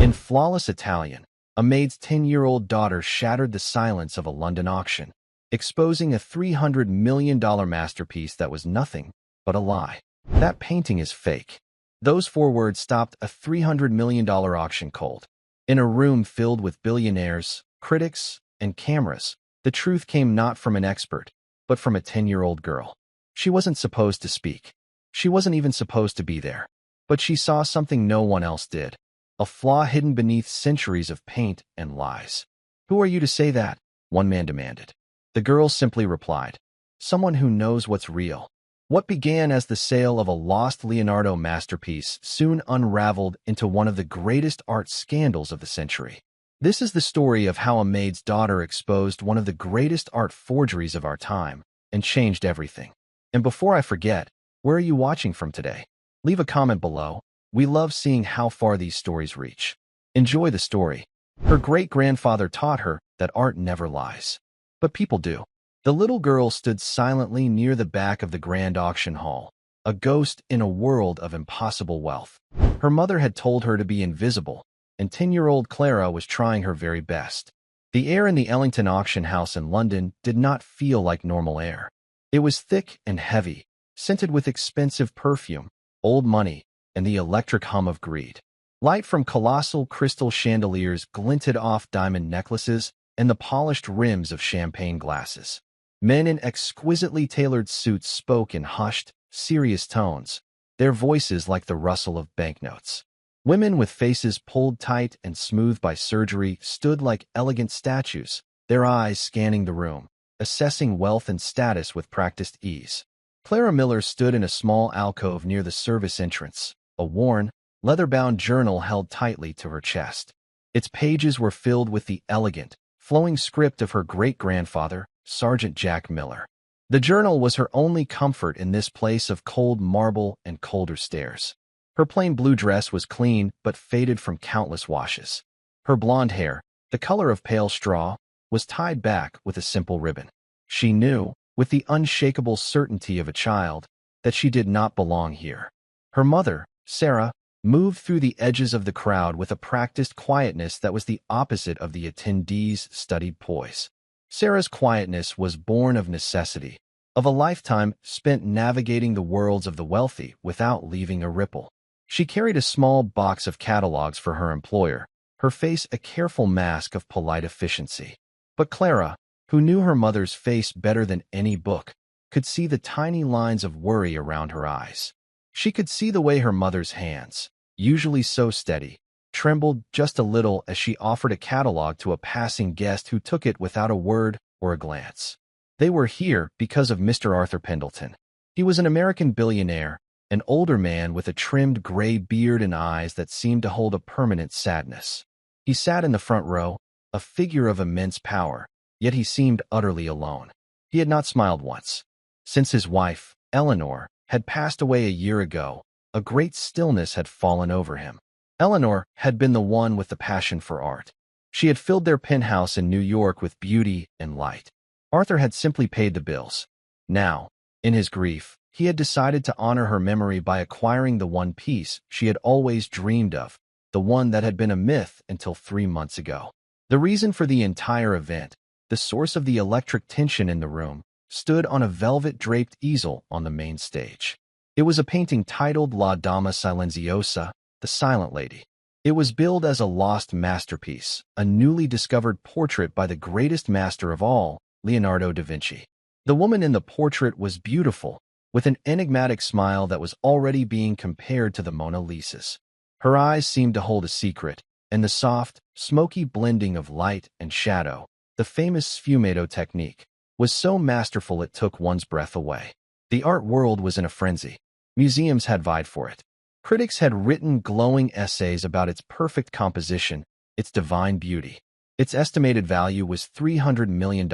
In flawless Italian, a maid's 10-year-old daughter shattered the silence of a London auction, exposing a $300 million masterpiece that was nothing but a lie. That painting is fake. Those four words stopped a $300 million auction cold. In a room filled with billionaires, critics, and cameras, the truth came not from an expert, but from a 10-year-old girl. She wasn't supposed to speak. She wasn't even supposed to be there. But she saw something no one else did. A flaw hidden beneath centuries of paint and lies. "Who are you to say that?" one man demanded. The girl simply replied, "Someone who knows what's real." What began as the sale of a lost Leonardo masterpiece soon unraveled into one of the greatest art scandals of the century. This is the story of how a maid's daughter exposed one of the greatest art forgeries of our time and changed everything. And before I forget, where are you watching from today? Leave a comment below. We love seeing how far these stories reach. Enjoy the story. Her great-grandfather taught her that art never lies. But people do. The little girl stood silently near the back of the grand auction hall, a ghost in a world of impossible wealth. Her mother had told her to be invisible, and 10-year-old Clara was trying her very best. The air in the Ellington auction house in London did not feel like normal air. It was thick and heavy, scented with expensive perfume, old money, and the electric hum of greed. Light from colossal crystal chandeliers glinted off diamond necklaces and the polished rims of champagne glasses. Men in exquisitely tailored suits spoke in hushed, serious tones, their voices like the rustle of banknotes. Women with faces pulled tight and smoothed by surgery stood like elegant statues, their eyes scanning the room, assessing wealth and status with practiced ease. Clara Miller stood in a small alcove near the service entrance, a worn, leather-bound journal held tightly to her chest. Its pages were filled with the elegant, flowing script of her great-grandfather, Sergeant Jack Miller. The journal was her only comfort in this place of cold marble and colder stairs. Her plain blue dress was clean but faded from countless washes. Her blonde hair, the color of pale straw, was tied back with a simple ribbon. She knew, with the unshakable certainty of a child, that she did not belong here. Her mother, Sarah, moved through the edges of the crowd with a practiced quietness that was the opposite of the attendees' studied poise. Sarah's quietness was born of necessity, of a lifetime spent navigating the worlds of the wealthy without leaving a ripple. She carried a small box of catalogs for her employer, her face a careful mask of polite efficiency. But Clara, who knew her mother's face better than any book, could see the tiny lines of worry around her eyes. She could see the way her mother's hands, usually so steady, trembled just a little as she offered a catalog to a passing guest who took it without a word or a glance. They were here because of Mr. Arthur Pendleton. He was an American billionaire, an older man with a trimmed gray beard and eyes that seemed to hold a permanent sadness. He sat in the front row, a figure of immense power, yet he seemed utterly alone. He had not smiled once. Since his wife, Eleanor, had passed away a year ago, a great stillness had fallen over him. Eleanor had been the one with the passion for art. She had filled their penthouse in New York with beauty and light. Arthur had simply paid the bills. Now, in his grief, he had decided to honor her memory by acquiring the one piece she had always dreamed of, the one that had been a myth until 3 months ago. The reason for the entire event, the source of the electric tension in the room, stood on a velvet-draped easel on the main stage. It was a painting titled La Dama Silenziosa, the Silent Lady. It was billed as a lost masterpiece, a newly discovered portrait by the greatest master of all, Leonardo da Vinci. The woman in the portrait was beautiful, with an enigmatic smile that was already being compared to the Mona Lisa's. Her eyes seemed to hold a secret, and the soft, smoky blending of light and shadow, the famous sfumato technique, was so masterful it took one's breath away. The art world was in a frenzy. Museums had vied for it. Critics had written glowing essays about its perfect composition, its divine beauty. Its estimated value was $300 million.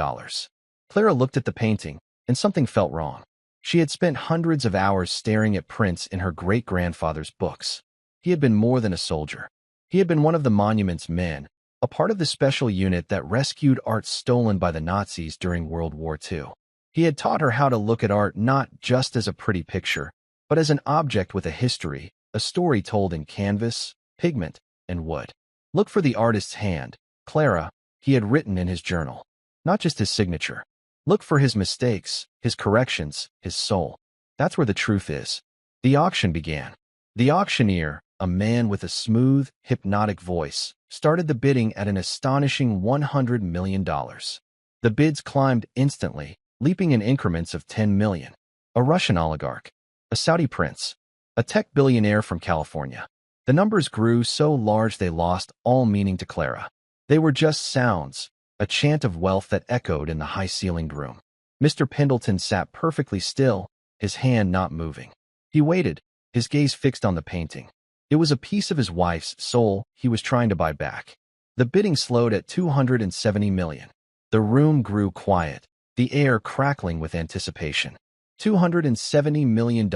Clara looked at the painting, and something felt wrong. She had spent hundreds of hours staring at prints in her great-grandfather's books. He had been more than a soldier. He had been one of the monument's men, a part of the special unit that rescued art stolen by the Nazis during World War II. He had taught her how to look at art not just as a pretty picture, but as an object with a history, a story told in canvas, pigment, and wood. Look for the artist's hand. Clara, he had written in his journal. Not just his signature. Look for his mistakes, his corrections, his soul. That's where the truth is. The auction began. The auctioneer, a man with a smooth, hypnotic voice, started the bidding at an astonishing $100 million. The bids climbed instantly, leaping in increments of 10 million. A Russian oligarch, a Saudi prince, a tech billionaire from California. The numbers grew so large they lost all meaning to Clara. They were just sounds, a chant of wealth that echoed in the high-ceilinged room. Mr. Pendleton sat perfectly still, his hand not moving. He waited, his gaze fixed on the painting. It was a piece of his wife's soul he was trying to buy back. The bidding slowed at 270 million. The room grew quiet, the air crackling with anticipation. $270 million,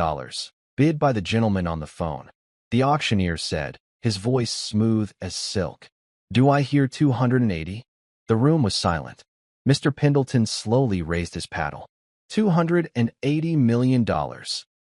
bid by the gentleman on the phone. The auctioneer said, his voice smooth as silk. Do I hear 280? The room was silent. Mr. Pendleton slowly raised his paddle. $280 million,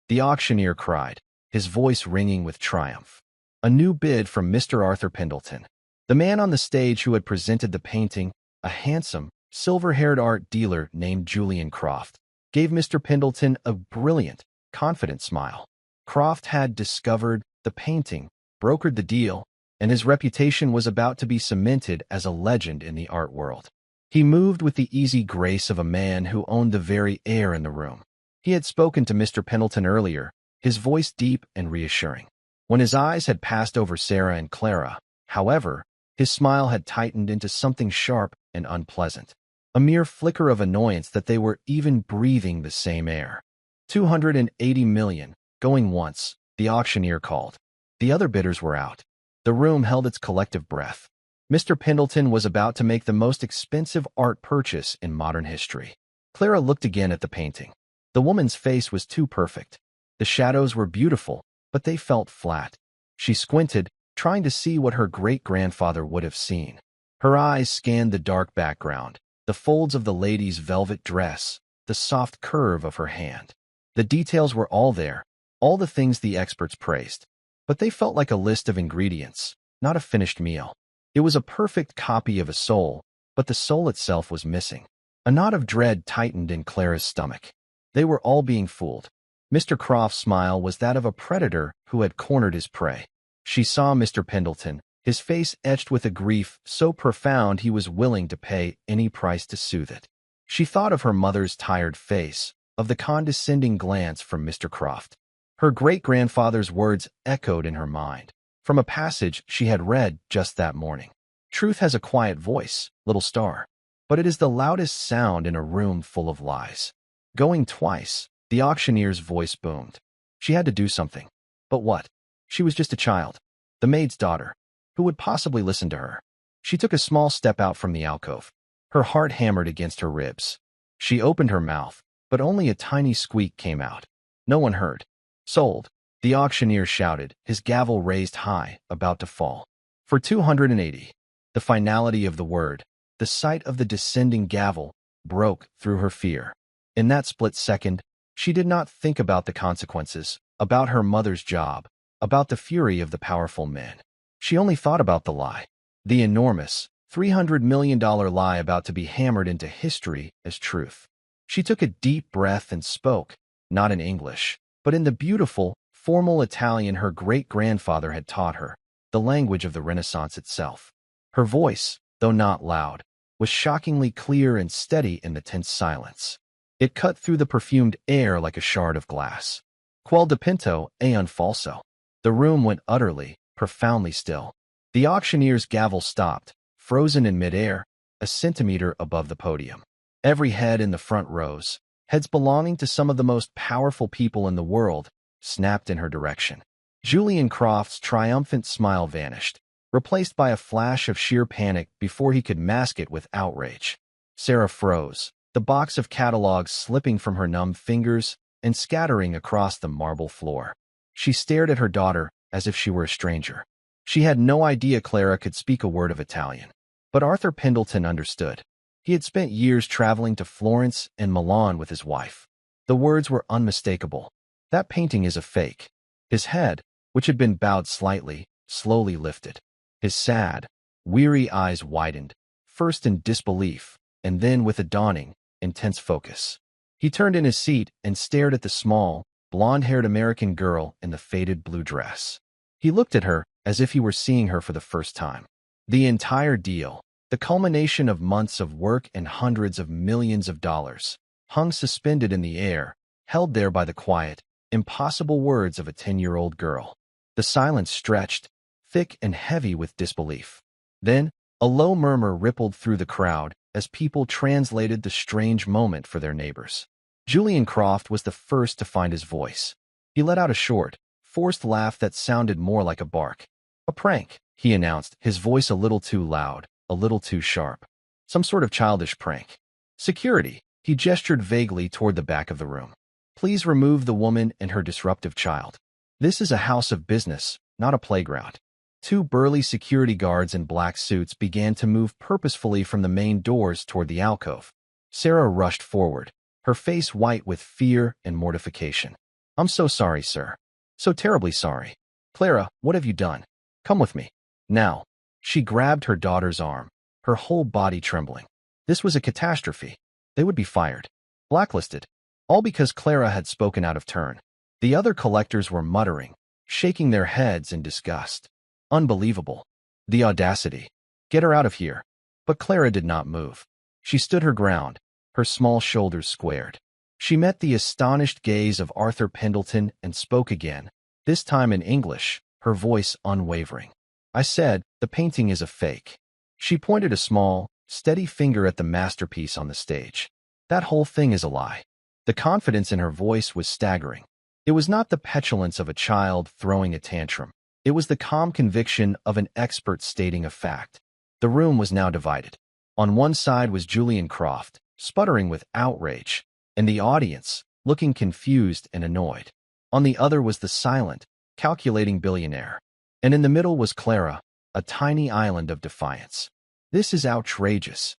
the auctioneer cried, his voice ringing with triumph. A new bid from Mr. Arthur Pendleton. The man on the stage who had presented the painting, a handsome, silver-haired art dealer named Julian Croft, gave Mr. Pendleton a brilliant, confident smile. Croft had discovered the painting, brokered the deal, and his reputation was about to be cemented as a legend in the art world. He moved with the easy grace of a man who owned the very air in the room. He had spoken to Mr. Pendleton earlier, his voice deep and reassuring. When his eyes had passed over Sarah and Clara, however, his smile had tightened into something sharp and unpleasant. A mere flicker of annoyance that they were even breathing the same air. 280 million, going once, the auctioneer called. The other bidders were out. The room held its collective breath. Mr. Pendleton was about to make the most expensive art purchase in modern history. Clara looked again at the painting. The woman's face was too perfect. The shadows were beautiful, but they felt flat. She squinted, trying to see what her great-grandfather would have seen. Her eyes scanned the dark background, the folds of the lady's velvet dress, the soft curve of her hand. The details were all there, all the things the experts praised. But they felt like a list of ingredients, not a finished meal. It was a perfect copy of a soul, but the soul itself was missing. A knot of dread tightened in Clara's stomach. They were all being fooled. Mr. Croft's smile was that of a predator who had cornered his prey. She saw Mr. Pendleton, his face etched with a grief so profound he was willing to pay any price to soothe it. She thought of her mother's tired face, of the condescending glance from Mr. Croft. Her great-grandfather's words echoed in her mind, from a passage she had read just that morning. Truth has a quiet voice, little star, but it is the loudest sound in a room full of lies. Going twice, the auctioneer's voice boomed. She had to do something. But what? She was just a child, the maid's daughter. Who would possibly listen to her? She took a small step out from the alcove. Her heart hammered against her ribs. She opened her mouth, but only a tiny squeak came out. No one heard. Sold, the auctioneer shouted, his gavel raised high, about to fall. For 280. The finality of the word, the sight of the descending gavel, broke through her fear. In that split second, she did not think about the consequences, about her mother's job, about the fury of the powerful men. She only thought about the lie, the enormous, $300 million lie about to be hammered into history as truth. She took a deep breath and spoke, not in English, but in the beautiful, formal Italian her great-grandfather had taught her, the language of the Renaissance itself. Her voice, though not loud, was shockingly clear and steady in the tense silence. It cut through the perfumed air like a shard of glass. Quel dipinto e un falso. The room went utterly, profoundly still. The auctioneer's gavel stopped, frozen in midair, a centimeter above the podium. Every head in the front rows, heads belonging to some of the most powerful people in the world, snapped in her direction. Julian Croft's triumphant smile vanished, replaced by a flash of sheer panic before he could mask it with outrage. Sarah froze, the box of catalogs slipping from her numb fingers and scattering across the marble floor. She stared at her daughter as if she were a stranger. She had no idea Clara could speak a word of Italian. But Arthur Pendleton understood. He had spent years traveling to Florence and Milan with his wife. The words were unmistakable. That painting is a fake. His head, which had been bowed slightly, slowly lifted. His sad, Weary eyes widened, first in disbelief, and then with a dawning, intense focus. He turned in his seat and stared at the small, blonde-haired American girl in the faded blue dress. He looked at her as if he were seeing her for the first time. The entire deal, the culmination of months of work and hundreds of millions of dollars, hung suspended in the air, held there by the quiet, impossible words of a 10-year-old girl. The silence stretched, thick and heavy with disbelief. Then, a low murmur rippled through the crowd as people translated the strange moment for their neighbors. Julian Croft was the first to find his voice. He let out a short, forced laugh that sounded more like a bark. "A prank," he announced, his voice a little too loud, a little too sharp. "Some sort of childish prank." "Security," he gestured vaguely toward the back of the room. "Please remove the woman and her disruptive child. This is a house of business, not a playground." Two burly security guards in black suits began to move purposefully from the main doors toward the alcove. Sarah rushed forward, her face white with fear and mortification. "I'm so sorry, sir. So terribly sorry. Clara, what have you done? Come with me. Now." She grabbed her daughter's arm, her whole body trembling. This was a catastrophe. They would be fired, blacklisted, all because Clara had spoken out of turn. The other collectors were muttering, shaking their heads in disgust. Unbelievable. The audacity. "Get her out of here." But Clara did not move. She stood her ground, her small shoulders squared. She met the astonished gaze of Arthur Pendleton and spoke again, this time in English, her voice unwavering. "I said, the painting is a fake." She pointed a small, steady finger at the masterpiece on the stage. "That whole thing is a lie." The confidence in her voice was staggering. It was not the petulance of a child throwing a tantrum. It was the calm conviction of an expert stating a fact. The room was now divided. On one side was Julian Croft, sputtering with outrage, and the audience, looking confused and annoyed. On the other was the silent, calculating billionaire. And in the middle was Clara, a tiny island of defiance. "This is outrageous,"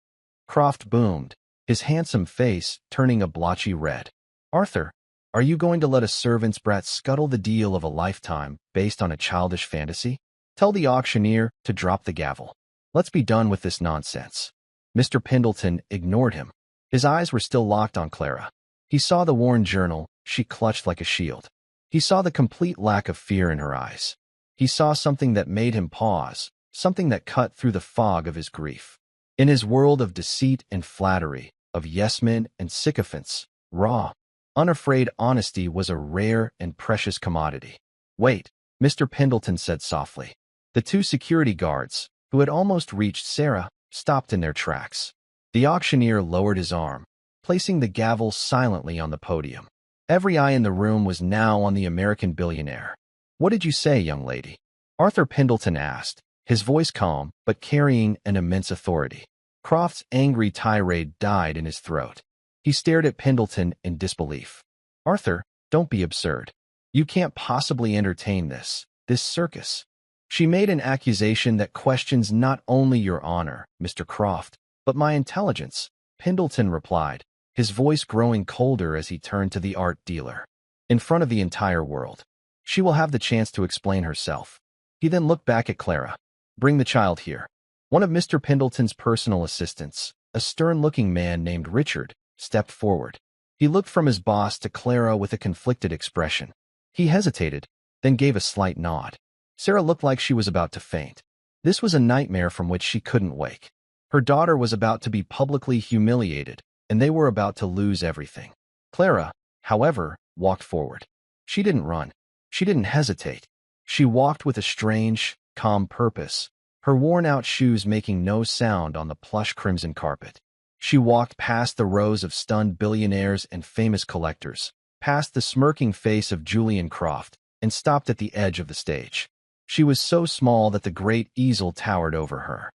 Croft boomed, his handsome face turning a blotchy red. "Arthur, are you going to let a servant's brat scuttle the deal of a lifetime based on a childish fantasy? Tell the auctioneer to drop the gavel. Let's be done with this nonsense." Mr. Pendleton ignored him. His eyes were still locked on Clara. He saw the worn journal she clutched like a shield. He saw the complete lack of fear in her eyes. He saw something that made him pause, something that cut through the fog of his grief. In his world of deceit and flattery, of yes-men and sycophants, raw, unafraid honesty was a rare and precious commodity. "Wait," Mr. Pendleton said softly. The two security guards, who had almost reached Sarah, stopped in their tracks. The auctioneer lowered his arm, placing the gavel silently on the podium. Every eye in the room was now on the American billionaire. "What did you say, young lady?" Arthur Pendleton asked, his voice calm but carrying an immense authority. Croft's angry tirade died in his throat. He stared at Pendleton in disbelief. "Arthur, don't be absurd. You can't possibly entertain this circus." "She made an accusation that questions not only your honor, Mr. Croft, but my intelligence," Pendleton replied, his voice growing colder as he turned to the art dealer. "In front of the entire world. She will have the chance to explain herself." He then looked back at Clara. "Bring the child here." One of Mr. Pendleton's personal assistants, a stern-looking man named Richard, stepped forward. He looked from his boss to Clara with a conflicted expression. He hesitated, then gave a slight nod. Sarah looked like she was about to faint. This was a nightmare from which she couldn't wake. Her daughter was about to be publicly humiliated, and they were about to lose everything. Clara, however, walked forward. She didn't run. She didn't hesitate. She walked with a strange, calm purpose, her worn-out shoes making no sound on the plush crimson carpet. She walked past the rows of stunned billionaires and famous collectors, past the smirking face of Julian Croft, and stopped at the edge of the stage. She was so small that the great easel towered over her.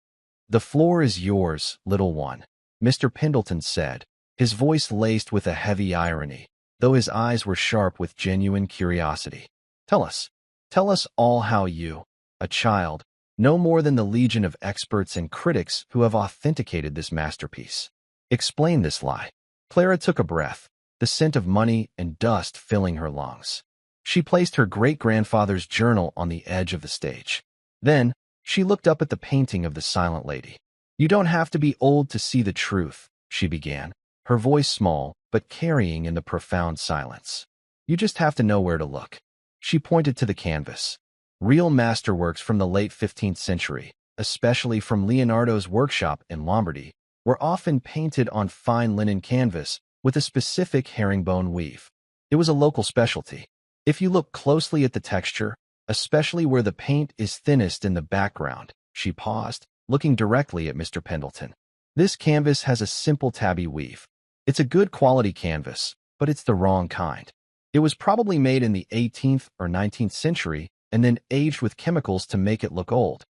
"The floor is yours, little one," Mr. Pendleton said, his voice laced with a heavy irony, though his eyes were sharp with genuine curiosity. Tell us all how you, a child, no more than the legion of experts and critics who have authenticated this masterpiece. Explain this lie." Clara took a breath, the scent of money and dust filling her lungs. She placed her great-grandfather's journal on the edge of the stage. Then, She looked up at the painting of the silent lady. "You don't have to be old to see the truth," she began, her voice small but carrying in the profound silence. "You just have to know where to look." She pointed to the canvas. Real masterworks from the late 15th century, especially from Leonardo's workshop in Lombardy, were often painted on fine linen canvas with a specific herringbone weave. It was a local specialty. If you look closely at the texture, especially where the paint is thinnest in the background, she paused, looking directly at Mr. Pendleton. "This canvas has a simple tabby weave. It's a good quality canvas, but it's the wrong kind. It was probably made in the 18th or 19th century and then aged with chemicals to make it look old."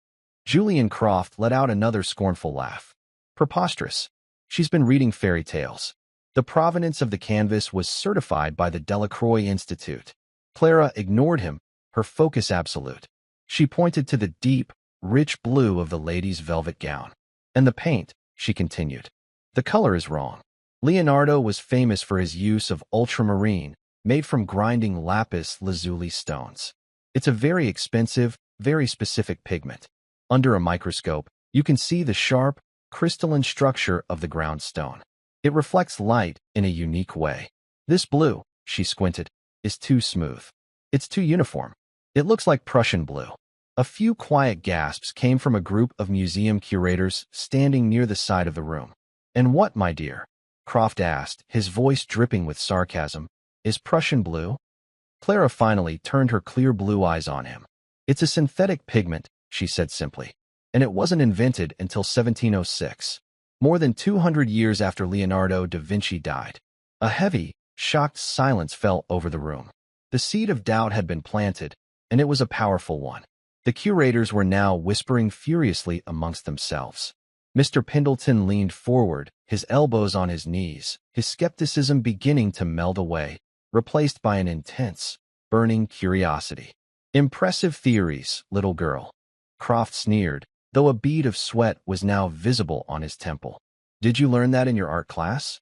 Julian Croft let out another scornful laugh. "Preposterous. She's been reading fairy tales." The provenance of the canvas was certified by the Delacroix Institute. Clara ignored him, her focus absolute. She pointed to the deep, rich blue of the lady's velvet gown. "And the paint," she continued. "The color is wrong. Leonardo was famous for his use of ultramarine, made from grinding lapis lazuli stones. It's a very expensive, very specific pigment. Under a microscope, you can see the sharp, crystalline structure of the ground stone. It reflects light in a unique way. This blue," she squinted, "is too smooth. It's too uniform. It looks like Prussian blue." A few quiet gasps came from a group of museum curators standing near the side of the room. "And what, my dear?" Croft asked, his voice dripping with sarcasm. "Is Prussian blue?" Clara finally turned her clear blue eyes on him. "It's a synthetic pigment," she said simply, "and it wasn't invented until 1706, more than 200 years after Leonardo da Vinci died." A heavy, shocked silence fell over the room. The seed of doubt had been planted, and it was a powerful one. The curators were now whispering furiously amongst themselves. Mr. Pendleton leaned forward, his elbows on his knees, his skepticism beginning to melt away, replaced by an intense, burning curiosity. "Impressive theories, little girl." Croft sneered, though a bead of sweat was now visible on his temple. "Did you learn that in your art class?"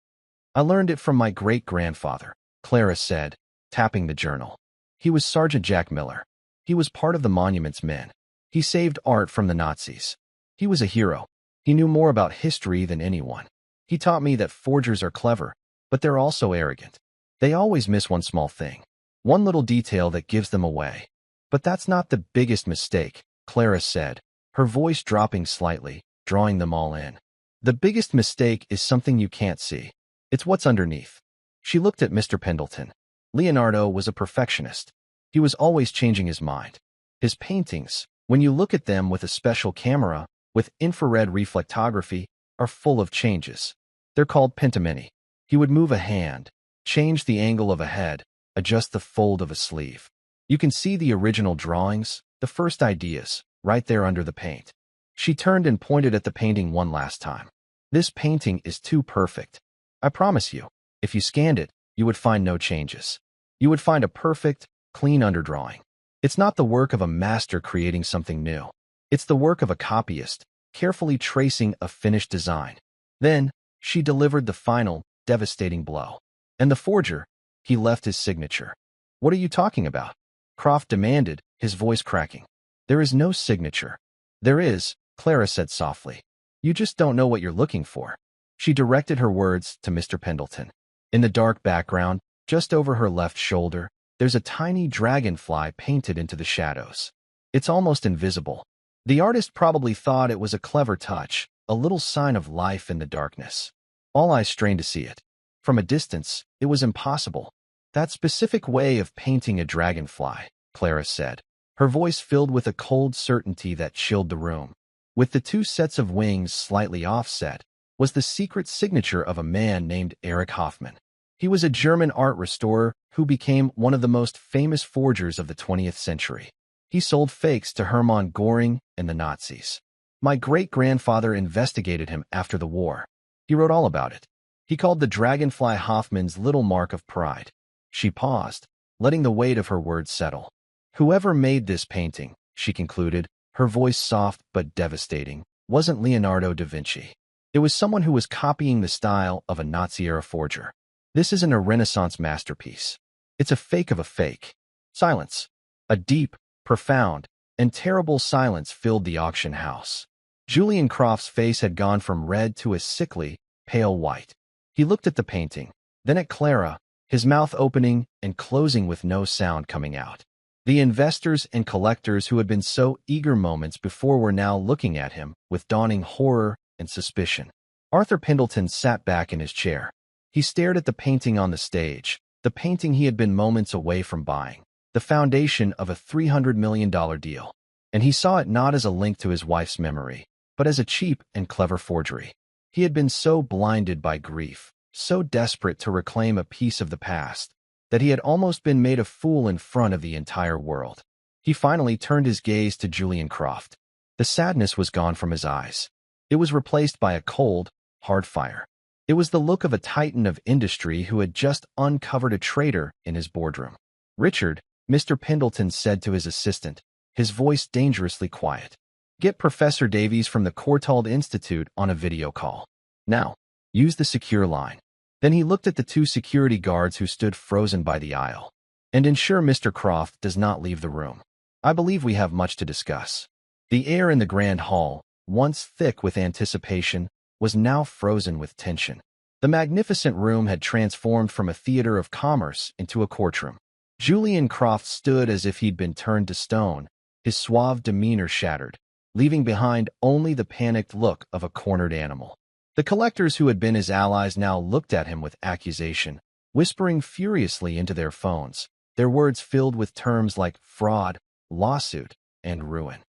"I learned it from my great-grandfather," Clara said, tapping the journal. "He was Sergeant Jack Miller. He was part of the Monuments Men. He saved art from the Nazis. He was a hero. He knew more about history than anyone. He taught me that forgers are clever, but they're also arrogant. They always miss one small thing, one little detail that gives them away. But that's not the biggest mistake," Clara said, her voice dropping slightly, drawing them all in. "The biggest mistake is something you can't see. It's what's underneath." She looked at Mr. Pendleton. Leonardo was a perfectionist. He was always changing his mind. His paintings, when you look at them with a special camera, with infrared reflectography, are full of changes. They're called pentimenti. He would move a hand, change the angle of a head, adjust the fold of a sleeve. You can see the original drawings, the first ideas, right there under the paint. She turned and pointed at the painting one last time. "This painting is too perfect. I promise you, if you scanned it, you would find no changes. You would find a perfect, clean underdrawing. It's not the work of a master creating something new. It's the work of a copyist, carefully tracing a finished design." Then, she delivered the final, devastating blow. "And the forger, he left his signature." "What are you talking about?" Croft demanded, his voice cracking. "There is no signature." "There is," Clara said softly. "You just don't know what you're looking for." She directed her words to Mr. Pendleton. In the dark background, just over her left shoulder, there's a tiny dragonfly painted into the shadows. It's almost invisible. The artist probably thought it was a clever touch, a little sign of life in the darkness. All eyes strained to see it. From a distance, it was impossible. "That specific way of painting a dragonfly," Clara said, her voice filled with a cold certainty that chilled the room. "With the two sets of wings slightly offset, was the secret signature of a man named Erich Hoffmann. He was a German art restorer who became one of the most famous forgers of the 20th century. He sold fakes to Hermann Göring and the Nazis. My great-grandfather investigated him after the war. He wrote all about it. He called the dragonfly Hoffmann's little mark of pride." She paused, letting the weight of her words settle. "Whoever made this painting," she concluded, her voice soft but devastating, "wasn't Leonardo da Vinci. It was someone who was copying the style of a Nazi-era forger. This isn't a Renaissance masterpiece. It's a fake of a fake." Silence. A deep, profound, and terrible silence filled the auction house. Julian Croft's face had gone from red to a sickly, pale white. He looked at the painting, then at Clara, his mouth opening and closing with no sound coming out. The investors and collectors who had been so eager moments before were now looking at him with dawning horror and suspicion. Arthur Pendleton sat back in his chair. He stared at the painting on the stage, the painting he had been moments away from buying, the foundation of a $300 million deal. And he saw it not as a link to his wife's memory, but as a cheap and clever forgery. He had been so blinded by grief, so desperate to reclaim a piece of the past, that he had almost been made a fool in front of the entire world. He finally turned his gaze to Julian Croft. The sadness was gone from his eyes. It was replaced by a cold, hard fire. It was the look of a titan of industry who had just uncovered a traitor in his boardroom. "Richard," Mr. Pendleton said to his assistant, his voice dangerously quiet. "Get Professor Davies from the Courtauld Institute on a video call. Now, use the secure line." Then he looked at the two security guards who stood frozen by the aisle. "And ensure Mr. Croft does not leave the room. I believe we have much to discuss." The air in the grand hall, once thick with anticipation, was now frozen with tension. The magnificent room had transformed from a theater of commerce into a courtroom. Julian Croft stood as if he'd been turned to stone, his suave demeanor shattered, leaving behind only the panicked look of a cornered animal. The collectors who had been his allies now looked at him with accusation, whispering furiously into their phones, their words filled with terms like fraud, lawsuit, and ruin.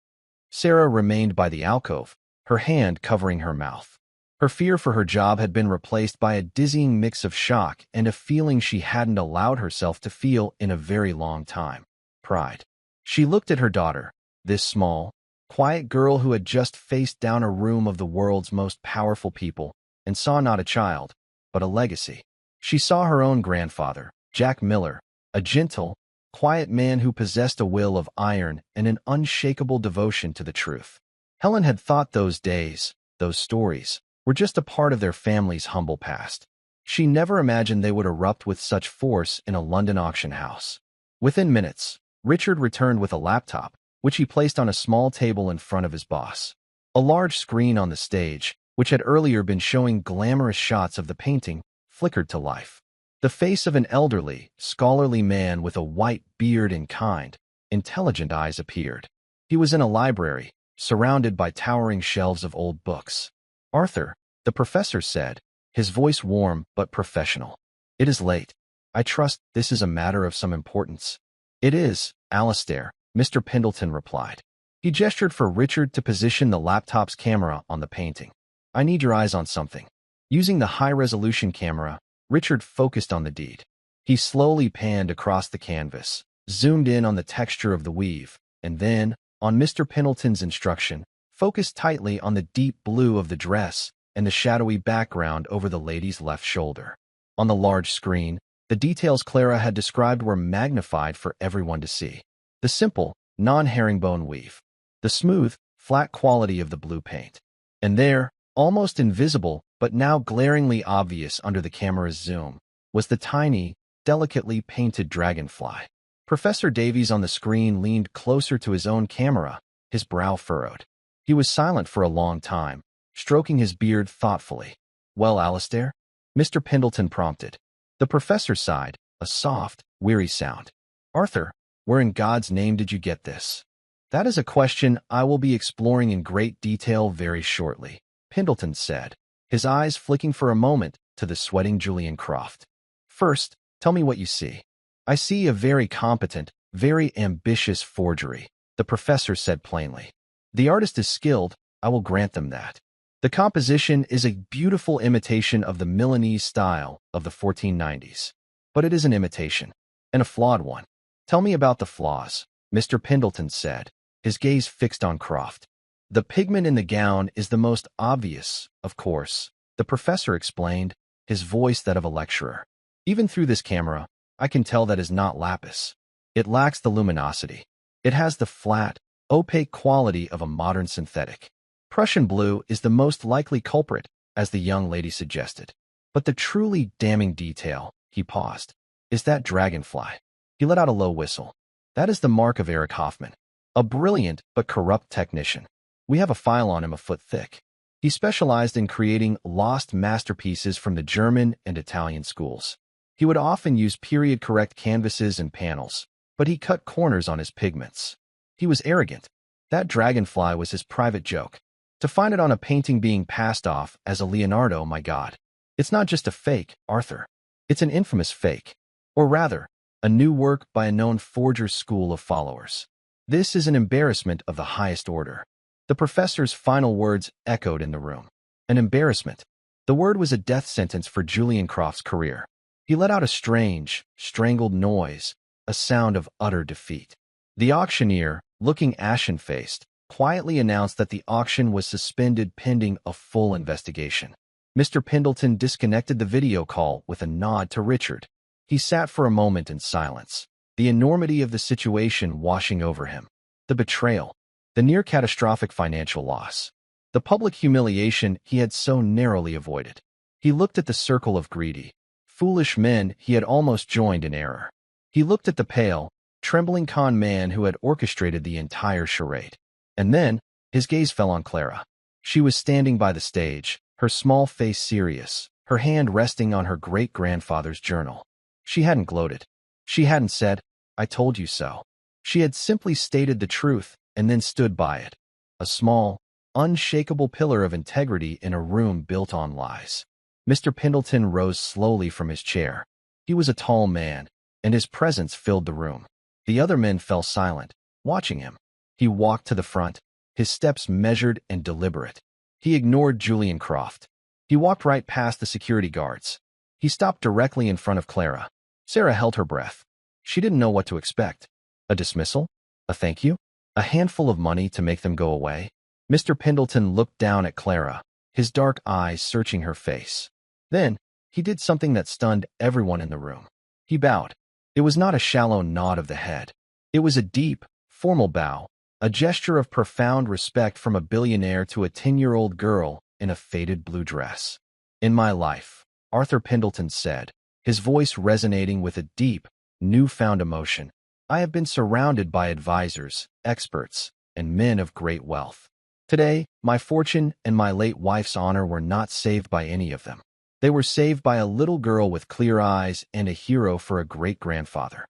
Sarah remained by the alcove, her hand covering her mouth. Her fear for her job had been replaced by a dizzying mix of shock and a feeling she hadn't allowed herself to feel in a very long time: pride. She looked at her daughter, this small, quiet girl who had just faced down a room of the world's most powerful people, and saw not a child, but a legacy. She saw her own grandfather, Jack Miller, a gentle, quiet man who possessed a will of iron and an unshakable devotion to the truth. Helen had thought those days, those stories, were just a part of their family's humble past. She never imagined they would erupt with such force in a London auction house. Within minutes, Richard returned with a laptop, which he placed on a small table in front of his boss. A large screen on the stage, which had earlier been showing glamorous shots of the painting, flickered to life. The face of an elderly, scholarly man with a white beard and kind, intelligent eyes appeared. He was in a library, surrounded by towering shelves of old books. "Arthur," the professor said, his voice warm but professional. "It is late. I trust this is a matter of some importance." "It is, Alistair," Mr. Pendleton replied. He gestured for Richard to position the laptop's camera on the painting. "I need your eyes on something." Using the high-resolution camera, Richard focused on the deed. He slowly panned across the canvas, zoomed in on the texture of the weave, and then, on Mr. Pendleton's instruction, focused tightly on the deep blue of the dress and the shadowy background over the lady's left shoulder. On the large screen, the details Clara had described were magnified for everyone to see. The simple, non-herringbone weave, the smooth, flat quality of the blue paint. And there, almost invisible but now glaringly obvious under the camera's zoom, was the tiny, delicately painted dragonfly. Professor Davies on the screen leaned closer to his own camera, his brow furrowed. He was silent for a long time, stroking his beard thoughtfully. "Well, Alistair?" Mr. Pendleton prompted. The professor sighed, a soft, weary sound. "Arthur, where in God's name did you get this?" "That is a question I will be exploring in great detail very shortly," Pendleton said, his eyes flicking for a moment to the sweating Julian Croft. "First, tell me what you see." "I see a very competent, very ambitious forgery," the professor said plainly. "The artist is skilled, I will grant them that. The composition is a beautiful imitation of the Milanese style of the 1490s. But it is an imitation, and a flawed one." "Tell me about the flaws," Mr. Pendleton said, his gaze fixed on Croft. "The pigment in the gown is the most obvious, of course," the professor explained, his voice that of a lecturer. "Even through this camera, I can tell that is not lapis. It lacks the luminosity. It has the flat, opaque quality of a modern synthetic. Prussian blue is the most likely culprit, as the young lady suggested. But the truly damning detail," he paused, "is that dragonfly." He let out a low whistle. "That is the mark of Eric Hoffman. A brilliant but corrupt technician. We have a file on him a foot thick. He specialized in creating lost masterpieces from the German and Italian schools. He would often use period-correct canvases and panels, but he cut corners on his pigments. He was arrogant. That dragonfly was his private joke. To find it on a painting being passed off as a Leonardo, my God. It's not just a fake, Arthur. It's an infamous fake. Or rather, a new work by a known forger's school of followers. This is an embarrassment of the highest order. The professor's final words echoed in the room. An embarrassment. The word was a death sentence for Julian Croft's career. He let out a strange, strangled noise, a sound of utter defeat. The auctioneer, looking ashen-faced, quietly announced that the auction was suspended pending a full investigation. Mr. Pendleton disconnected the video call with a nod to Richard. He sat for a moment in silence, the enormity of the situation washing over him. The betrayal, the near-catastrophic financial loss, the public humiliation he had so narrowly avoided. He looked at the circle of greedy, foolish men he had almost joined in error. He looked at the pale, trembling con man who had orchestrated the entire charade. And then, his gaze fell on Clara. She was standing by the stage, her small face serious, her hand resting on her great-grandfather's journal. She hadn't gloated. She hadn't said, "I told you so." She had simply stated the truth and then stood by it. A small, unshakable pillar of integrity in a room built on lies. Mr. Pendleton rose slowly from his chair. He was a tall man, and his presence filled the room. The other men fell silent, watching him. He walked to the front, his steps measured and deliberate. He ignored Julian Croft. He walked right past the security guards. He stopped directly in front of Clara. Sarah held her breath. She didn't know what to expect. A dismissal? A thank you? A handful of money to make them go away? Mr. Pendleton looked down at Clara, his dark eyes searching her face. Then, he did something that stunned everyone in the room. He bowed. It was not a shallow nod of the head. It was a deep, formal bow, a gesture of profound respect from a billionaire to a 10-year-old girl in a faded blue dress. "In my life," Arthur Pendleton said, his voice resonating with a deep, newfound emotion, "I have been surrounded by advisors, experts, and men of great wealth. Today, my fortune and my late wife's honor were not saved by any of them. They were saved by a little girl with clear eyes and a hero for a great-grandfather."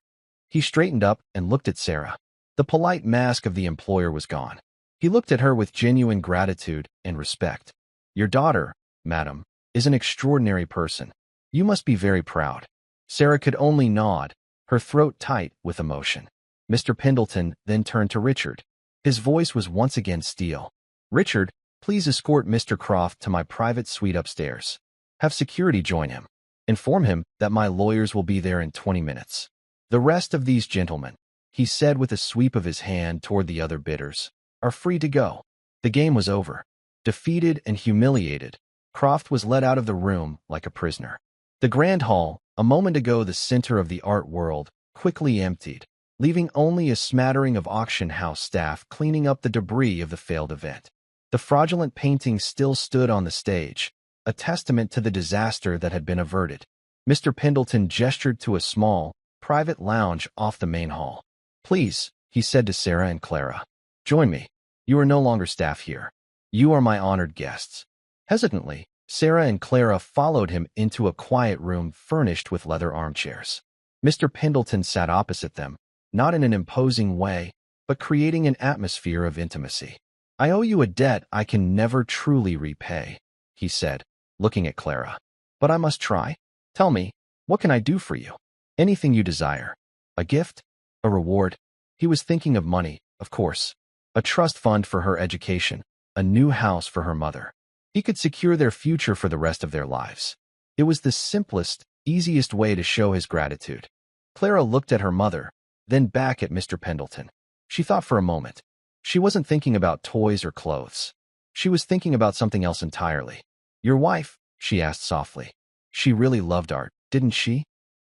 He straightened up and looked at Sarah. The polite mask of the employer was gone. He looked at her with genuine gratitude and respect. "Your daughter, madam, is an extraordinary person. You must be very proud." Sarah could only nod, her throat tight with emotion. Mr. Pendleton then turned to Richard. His voice was once again steel. "Richard, please escort Mr. Croft to my private suite upstairs. Have security join him. Inform him that my lawyers will be there in 20 minutes. The rest of these gentlemen," he said with a sweep of his hand toward the other bidders, "are free to go." The game was over. Defeated and humiliated, Croft was led out of the room like a prisoner. The grand hall, a moment ago the center of the art world, quickly emptied, leaving only a smattering of auction house staff cleaning up the debris of the failed event. The fraudulent paintings still stood on the stage, a testament to the disaster that had been averted. Mr. Pendleton gestured to a small, private lounge off the main hall. "Please," he said to Sarah and Clara, "join me. You are no longer staff here. You are my honored guests." Hesitantly, Sarah and Clara followed him into a quiet room furnished with leather armchairs. Mr. Pendleton sat opposite them, not in an imposing way, but creating an atmosphere of intimacy. "I owe you a debt I can never truly repay," he said, looking at Clara. "But I must try. Tell me, what can I do for you? Anything you desire. A gift? A reward?" He was thinking of money, of course. A trust fund for her education, a new house for her mother. He could secure their future for the rest of their lives. It was the simplest, easiest way to show his gratitude. Clara looked at her mother, then back at Mr. Pendleton. She thought for a moment. She wasn't thinking about toys or clothes. She was thinking about something else entirely. "Your wife?" she asked softly. "She really loved art, didn't she?"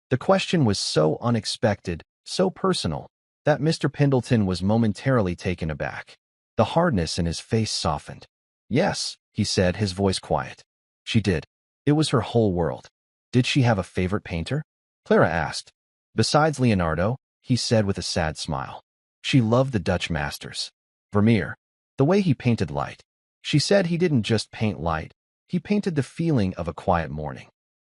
The question was so unexpected, so personal, that Mr. Pendleton was momentarily taken aback. The hardness in his face softened. "Yes," he said, his voice quiet. "She did. It was her whole world." "Did she have a favorite painter?" Clara asked. "Besides Leonardo," he said with a sad smile. She loved the Dutch masters. Vermeer, the way he painted light. She said he didn't just paint light, he painted the feeling of a quiet morning.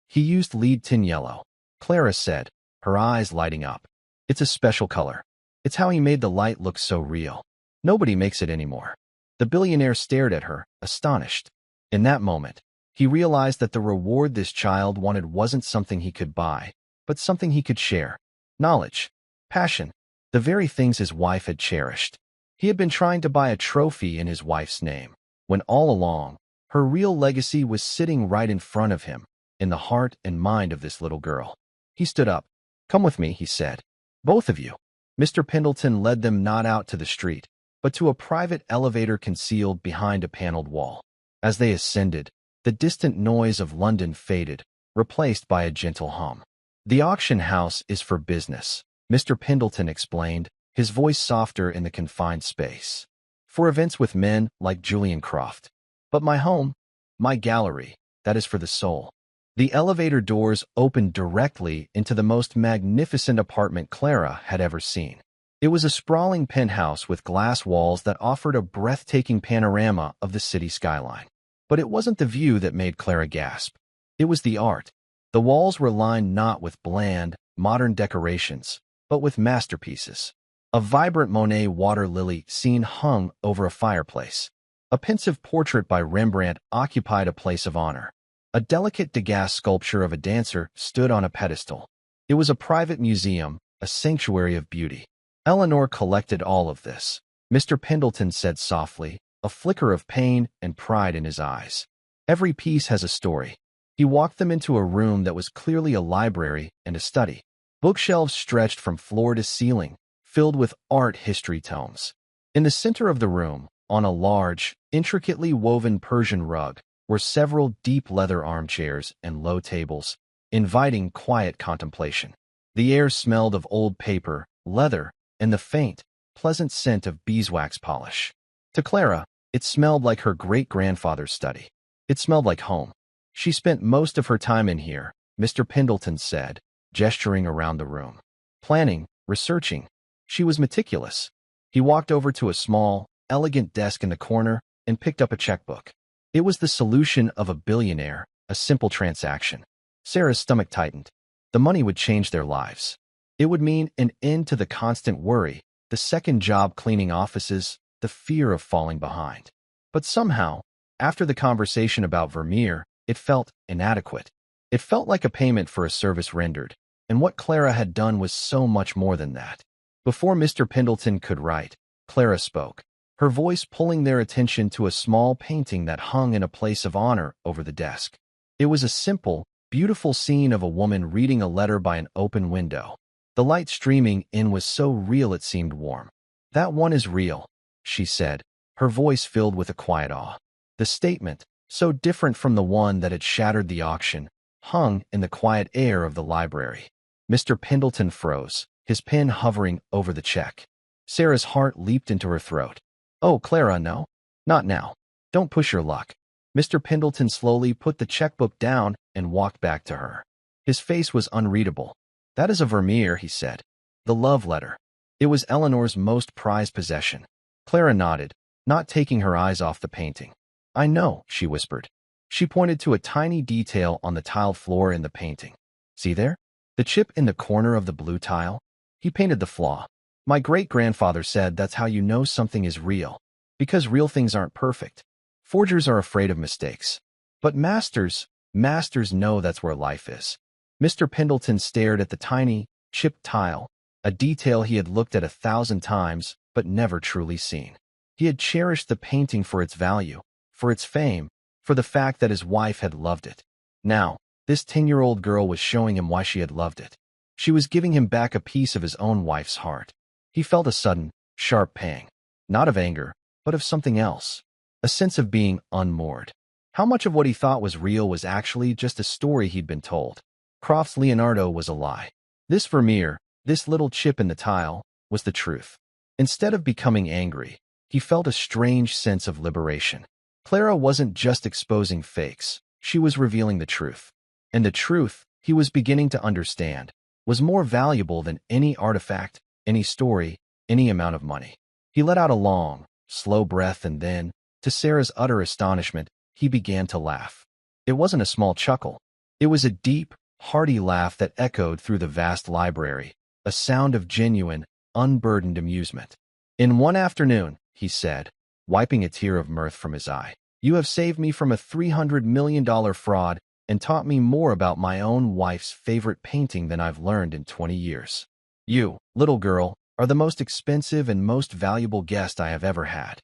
He used lead tin yellow. Clara said, her eyes lighting up. It's a special color. It's how he made the light look so real. Nobody makes it anymore. The billionaire stared at her, astonished. In that moment, he realized that the reward this child wanted wasn't something he could buy, but something he could share. Knowledge, passion, the very things his wife had cherished. He had been trying to buy a trophy in his wife's name, when all along, her real legacy was sitting right in front of him, in the heart and mind of this little girl. He stood up. Come with me, he said. Both of you. Mr. Pendleton led them not out to the street, but to a private elevator concealed behind a paneled wall. As they ascended, the distant noise of London faded, replaced by a gentle hum. The auction house is for business, Mr. Pendleton explained, his voice softer in the confined space. For events with men like Julian Croft. But my home, my gallery, that is for the soul. The elevator doors opened directly into the most magnificent apartment Clara had ever seen. It was a sprawling penthouse with glass walls that offered a breathtaking panorama of the city skyline. But it wasn't the view that made Clara gasp. It was the art. The walls were lined not with bland, modern decorations, but with masterpieces. A vibrant Monet water lily scene hung over a fireplace. A pensive portrait by Rembrandt occupied a place of honor. A delicate Degas sculpture of a dancer stood on a pedestal. It was a private museum, a sanctuary of beauty. Eleanor collected all of this, Mr. Pendleton said softly, a flicker of pain and pride in his eyes. Every piece has a story. He walked them into a room that was clearly a library and a study. Bookshelves stretched from floor to ceiling, filled with art history tomes. In the center of the room, on a large, intricately woven Persian rug, were several deep leather armchairs and low tables, inviting quiet contemplation. The air smelled of old paper, leather, and the faint, pleasant scent of beeswax polish. To Clara, it smelled like her great-grandfather's study. It smelled like home. She spent most of her time in here, Mr. Pendleton said, gesturing around the room. Planning, researching. She was meticulous. He walked over to a small, elegant desk in the corner and picked up a checkbook. It was the solution of a billionaire, a simple transaction. Sarah's stomach tightened. The money would change their lives. It would mean an end to the constant worry, the second job cleaning offices, the fear of falling behind. But somehow, after the conversation about Vermeer, it felt inadequate. It felt like a payment for a service rendered, and what Clara had done was so much more than that. Before Mr. Pendleton could write, Clara spoke, her voice pulling their attention to a small painting that hung in a place of honor over the desk. It was a simple, beautiful scene of a woman reading a letter by an open window. The light streaming in was so real it seemed warm. That one is real, she said, her voice filled with a quiet awe. The statement, so different from the one that had shattered the auction, hung in the quiet air of the library. Mr. Pendleton froze, his pen hovering over the check. Sarah's heart leaped into her throat. Oh, Clara, no. Not now. Don't push your luck. Mr. Pendleton slowly put the checkbook down and walked back to her. His face was unreadable. That is a Vermeer, he said. The love letter. It was Eleanor's most prized possession. Clara nodded, not taking her eyes off the painting. I know, she whispered. She pointed to a tiny detail on the tiled floor in the painting. See there? The chip in the corner of the blue tile? He painted the flaw. My great-grandfather said that's how you know something is real, because real things aren't perfect. Forgers are afraid of mistakes. But masters know that's where life is. Mr. Pendleton stared at the tiny, chipped tile, a detail he had looked at 1,000 times but never truly seen. He had cherished the painting for its value, for its fame, for the fact that his wife had loved it. Now, this 10-year-old girl was showing him why she had loved it. She was giving him back a piece of his own wife's heart. He felt a sudden, sharp pang, not of anger, but of something else, a sense of being unmoored. How much of what he thought was real was actually just a story he'd been told? Croft's Leonardo was a lie. This Vermeer, this little chip in the tile, was the truth. Instead of becoming angry, he felt a strange sense of liberation. Clara wasn't just exposing fakes, she was revealing the truth. And the truth, he was beginning to understand, was more valuable than any artifact, any story, any amount of money. He let out a long, slow breath and then, to Sarah's utter astonishment, he began to laugh. It wasn't a small chuckle. It was a deep, hearty laugh that echoed through the vast library, a sound of genuine, unburdened amusement. In one afternoon, he said, wiping a tear of mirth from his eye, you have saved me from a $300 million fraud and taught me more about my own wife's favorite painting than I've learned in 20 years. You, little girl, are the most expensive and most valuable guest I have ever had.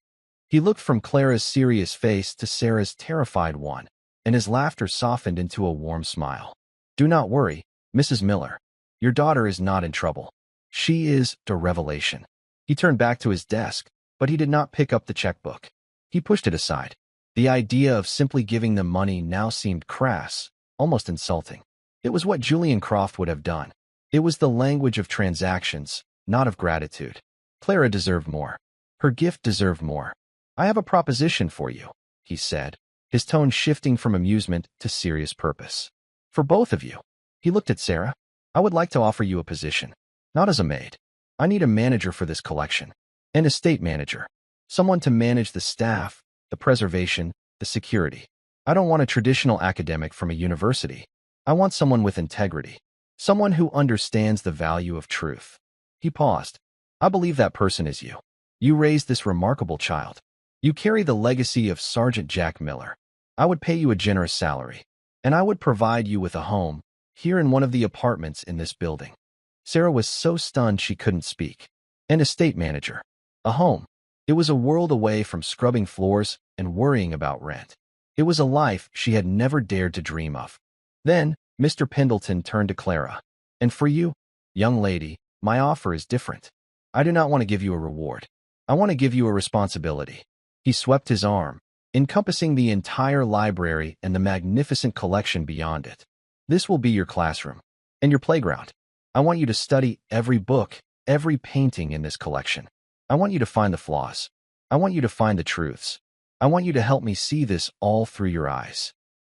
He looked from Clara's serious face to Sarah's terrified one, and his laughter softened into a warm smile. Do not worry, Mrs. Miller. Your daughter is not in trouble. She is a revelation. He turned back to his desk, but he did not pick up the checkbook. He pushed it aside. The idea of simply giving them money now seemed crass, almost insulting. It was what Julian Croft would have done. It was the language of transactions, not of gratitude. Clara deserved more. Her gift deserved more. I have a proposition for you, he said, his tone shifting from amusement to serious purpose. For both of you. He looked at Sarah. I would like to offer you a position. Not as a maid. I need a manager for this collection. An estate manager. Someone to manage the staff, the preservation, the security. I don't want a traditional academic from a university. I want someone with integrity. Someone who understands the value of truth. He paused. I believe that person is you. You raised this remarkable child. You carry the legacy of Sergeant Jack Miller. I would pay you a generous salary, and I would provide you with a home, here in one of the apartments in this building. Sarah was so stunned she couldn't speak. An estate manager. A home. It was a world away from scrubbing floors and worrying about rent. It was a life she had never dared to dream of. Then, Mr. Pendleton turned to Clara. And for you, young lady, my offer is different. I do not want to give you a reward. I want to give you a responsibility. He swept his arm, encompassing the entire library and the magnificent collection beyond it. This will be your classroom and your playground. I want you to study every book, every painting in this collection. I want you to find the flaws. I want you to find the truths. I want you to help me see this all through your eyes.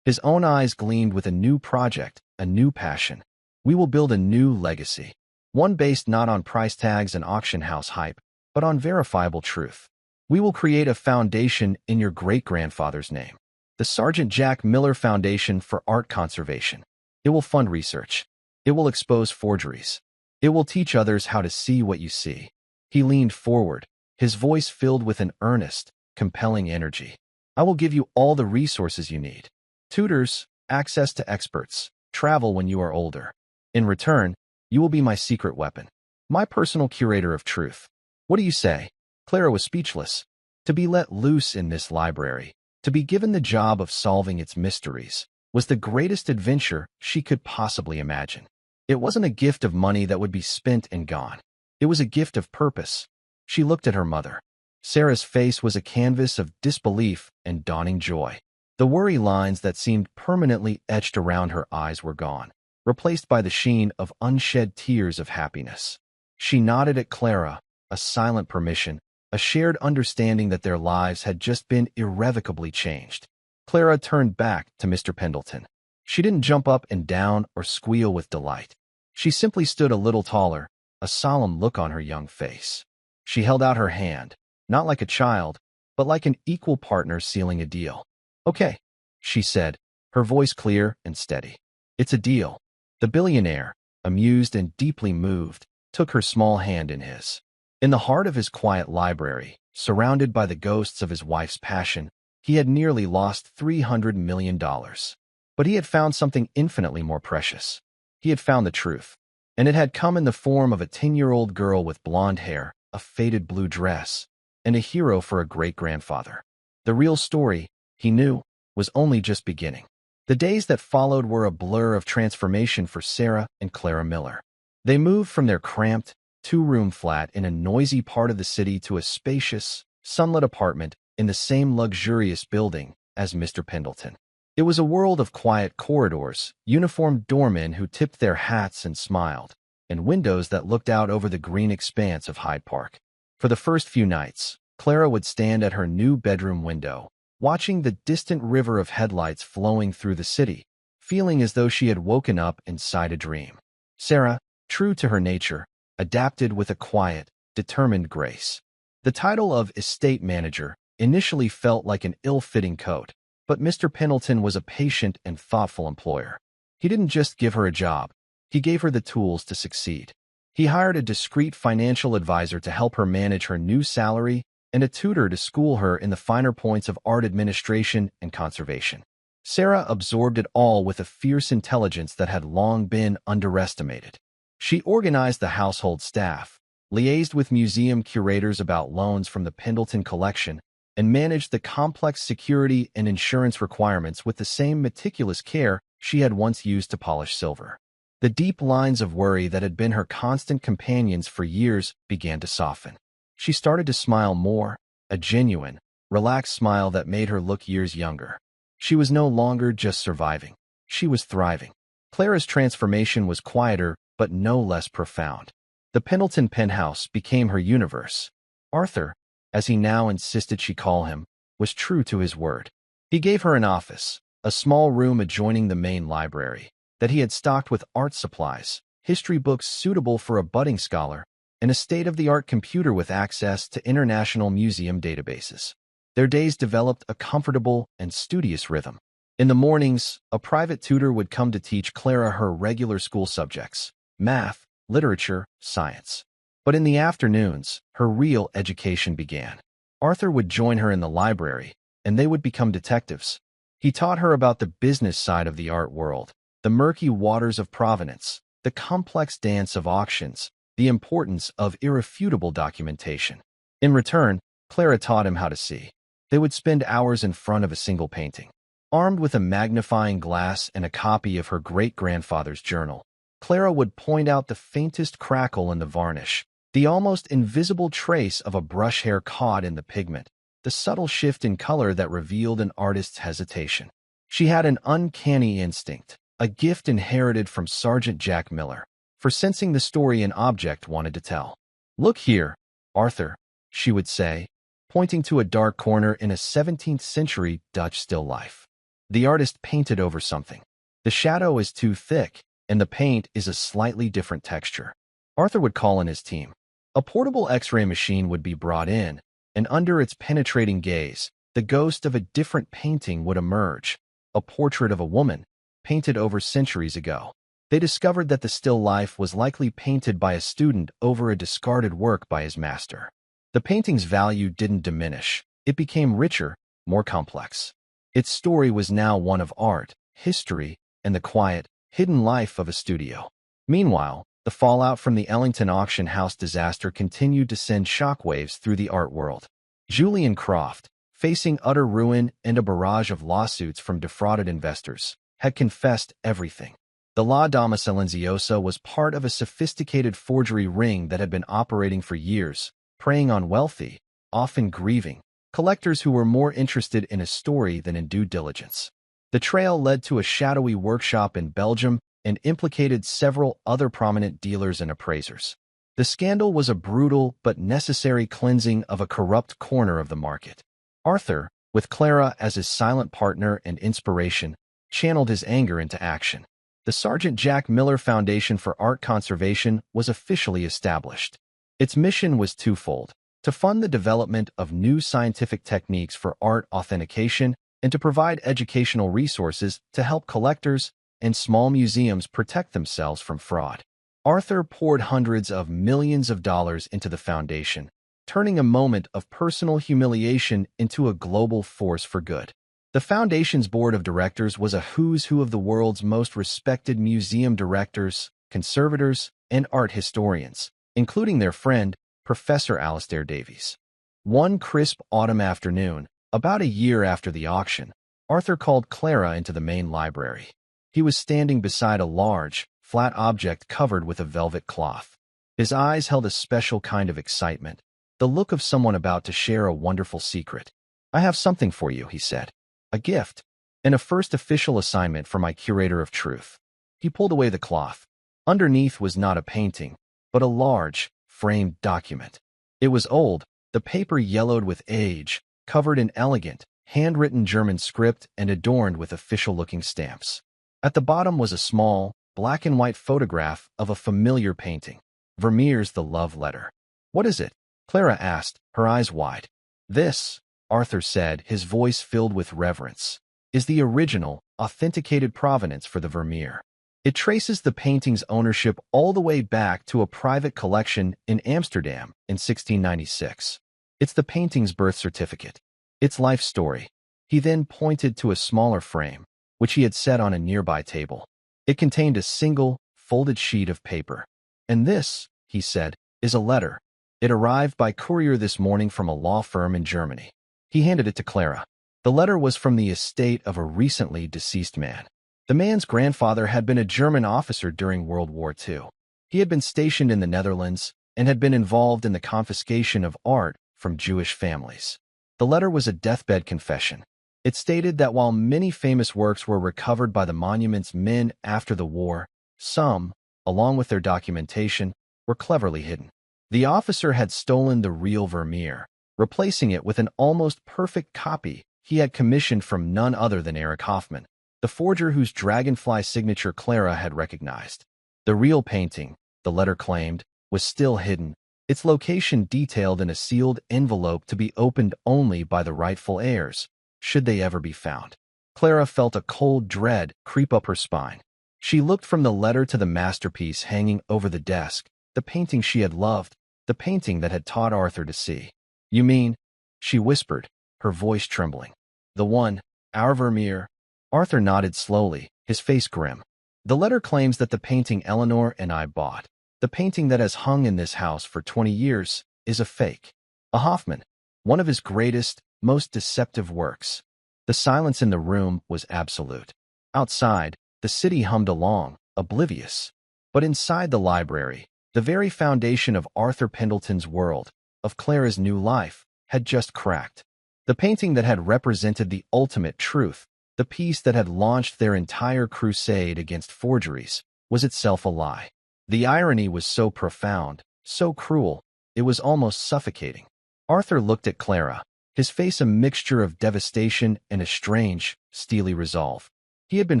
His own eyes gleamed with a new project, a new passion. We will build a new legacy, one based not on price tags and auction house hype, but on verifiable truth. We will create a foundation in your great-grandfather's name, the Sergeant Jack Miller Foundation for Art Conservation. It will fund research. It will expose forgeries. It will teach others how to see what you see. He leaned forward, his voice filled with an earnest, compelling energy. I will give you all the resources you need. Tutors, access to experts, travel when you are older. In return, you will be my secret weapon, my personal curator of truth. What do you say? Clara was speechless. To be let loose in this library, to be given the job of solving its mysteries, was the greatest adventure she could possibly imagine. It wasn't a gift of money that would be spent and gone. It was a gift of purpose. She looked at her mother. Sarah's face was a canvas of disbelief and dawning joy. The worry lines that seemed permanently etched around her eyes were gone, replaced by the sheen of unshed tears of happiness. She nodded at Clara, a silent permission, a shared understanding that their lives had just been irrevocably changed. Clara turned back to Mr. Pendleton. She didn't jump up and down or squeal with delight. She simply stood a little taller, a solemn look on her young face. She held out her hand, not like a child, but like an equal partner sealing a deal. Okay, she said, her voice clear and steady. It's a deal. The billionaire, amused and deeply moved, took her small hand in his. In the heart of his quiet library, surrounded by the ghosts of his wife's passion, he had nearly lost $300 million. But he had found something infinitely more precious. He had found the truth, and it had come in the form of a 10-year-old girl with blonde hair, a faded blue dress, and a hero for a great-grandfather. The real story, he knew, was only just beginning. The days that followed were a blur of transformation for Sarah and Clara Miller. They moved from their cramped, two-room flat in a noisy part of the city to a spacious, sunlit apartment in the same luxurious building as Mr. Pendleton. It was a world of quiet corridors, uniformed doormen who tipped their hats and smiled, and windows that looked out over the green expanse of Hyde Park. For the first few nights, Clara would stand at her new bedroom window, watching the distant river of headlights flowing through the city, feeling as though she had woken up inside a dream. Sarah, true to her nature, adapted with a quiet, determined grace. The title of estate manager initially felt like an ill-fitting coat, but Mr. Pendleton was a patient and thoughtful employer. He didn't just give her a job, he gave her the tools to succeed. He hired a discreet financial advisor to help her manage her new salary and a tutor to school her in the finer points of art administration and conservation. Sarah absorbed it all with a fierce intelligence that had long been underestimated. She organized the household staff, liaised with museum curators about loans from the Pendleton collection, and managed the complex security and insurance requirements with the same meticulous care she had once used to polish silver. The deep lines of worry that had been her constant companions for years began to soften. She started to smile more, a genuine, relaxed smile that made her look years younger. She was no longer just surviving. She was thriving. Clara's transformation was quieter, but no less profound. The Pendleton penthouse became her universe. Arthur, as he now insisted she call him, was true to his word. He gave her an office, a small room adjoining the main library, that he had stocked with art supplies, history books suitable for a budding scholar, and a state-of-the-art computer with access to international museum databases. Their days developed a comfortable and studious rhythm. In the mornings, a private tutor would come to teach Clara her regular school subjects, math, literature, science. But in the afternoons, her real education began. Arthur would join her in the library, and they would become detectives. He taught her about the business side of the art world, the murky waters of provenance, the complex dance of auctions, the importance of irrefutable documentation. In return, Clara taught him how to see. They would spend hours in front of a single painting. Armed with a magnifying glass and a copy of her great-grandfather's journal, Clara would point out the faintest crackle in the varnish, the almost invisible trace of a brush hair caught in the pigment, the subtle shift in color that revealed an artist's hesitation. She had an uncanny instinct, a gift inherited from Sergeant Jack Miller, for sensing the story an object wanted to tell. "Look here, Arthur," she would say, pointing to a dark corner in a 17th-century Dutch still life. The artist painted over something. The shadow is too thick, and the paint is a slightly different texture. Arthur would call in his team. A portable X-ray machine would be brought in, and under its penetrating gaze, the ghost of a different painting would emerge, a portrait of a woman, painted over centuries ago. They discovered that the still life was likely painted by a student over a discarded work by his master. The painting's value didn't diminish. It became richer, more complex. Its story was now one of art, history, and the quiet, hidden life of a studio. Meanwhile, the fallout from the Ellington auction house disaster continued to send shockwaves through the art world. Julian Croft, facing utter ruin and a barrage of lawsuits from defrauded investors, had confessed everything. The La Dama Silenziosa was part of a sophisticated forgery ring that had been operating for years, preying on wealthy, often grieving, collectors who were more interested in a story than in due diligence. The trail led to a shadowy workshop in Belgium and implicated several other prominent dealers and appraisers. The scandal was a brutal but necessary cleansing of a corrupt corner of the market. Arthur, with Clara as his silent partner and inspiration, channeled his anger into action. The Sergeant Jack Miller Foundation for Art Conservation was officially established. Its mission was twofold: to fund the development of new scientific techniques for art authentication and to provide educational resources to help collectors and small museums protect themselves from fraud. Arthur poured hundreds of millions of dollars into the foundation, turning a moment of personal humiliation into a global force for good. The foundation's board of directors was a who's who of the world's most respected museum directors, conservators, and art historians, including their friend, Professor Alastair Davies. One crisp autumn afternoon, about a year after the auction, Arthur called Clara into the main library. He was standing beside a large, flat object covered with a velvet cloth. His eyes held a special kind of excitement, the look of someone about to share a wonderful secret. "I have something for you," he said. "A gift, and a first official assignment for my curator of truth." He pulled away the cloth. Underneath was not a painting, but a large, framed document. It was old, the paper yellowed with age, covered in elegant, handwritten German script and adorned with official-looking stamps. At the bottom was a small, black-and-white photograph of a familiar painting, Vermeer's The Love Letter. What is it? Clara asked, her eyes wide. This, Arthur said, his voice filled with reverence, is the original, authenticated provenance for the Vermeer. It traces the painting's ownership all the way back to a private collection in Amsterdam in 1696. It's the painting's birth certificate, its life story. He then pointed to a smaller frame, which he had set on a nearby table. It contained a single, folded sheet of paper. And this, he said, is a letter. It arrived by courier this morning from a law firm in Germany. He handed it to Clara. The letter was from the estate of a recently deceased man. The man's grandfather had been a German officer during World War II. He had been stationed in the Netherlands and had been involved in the confiscation of art from Jewish families. The letter was a deathbed confession. It stated that while many famous works were recovered by the monument's men after the war, some, along with their documentation, were cleverly hidden. The officer had stolen the real Vermeer, replacing it with an almost perfect copy he had commissioned from none other than Erich Hoffmann, the forger whose dragonfly signature Clara had recognized. The real painting, the letter claimed, was still hidden, its location detailed in a sealed envelope to be opened only by the rightful heirs, should they ever be found. Clara felt a cold dread creep up her spine. She looked from the letter to the masterpiece hanging over the desk, the painting she had loved, the painting that had taught Arthur to see. You mean, she whispered, her voice trembling. The one, our Vermeer. Arthur nodded slowly, his face grim. The letter claims that the painting Eleanor and I bought, the painting that has hung in this house for 20 years, is a fake. A Hoffmann, one of his greatest, most deceptive works. The silence in the room was absolute. Outside, the city hummed along, oblivious. But inside the library, the very foundation of Arthur Pendleton's world, of Clara's new life, had just cracked. The painting that had represented the ultimate truth, the piece that had launched their entire crusade against forgeries, was itself a lie. The irony was so profound, so cruel, it was almost suffocating. Arthur looked at Clara, his face a mixture of devastation and a strange, steely resolve. He had been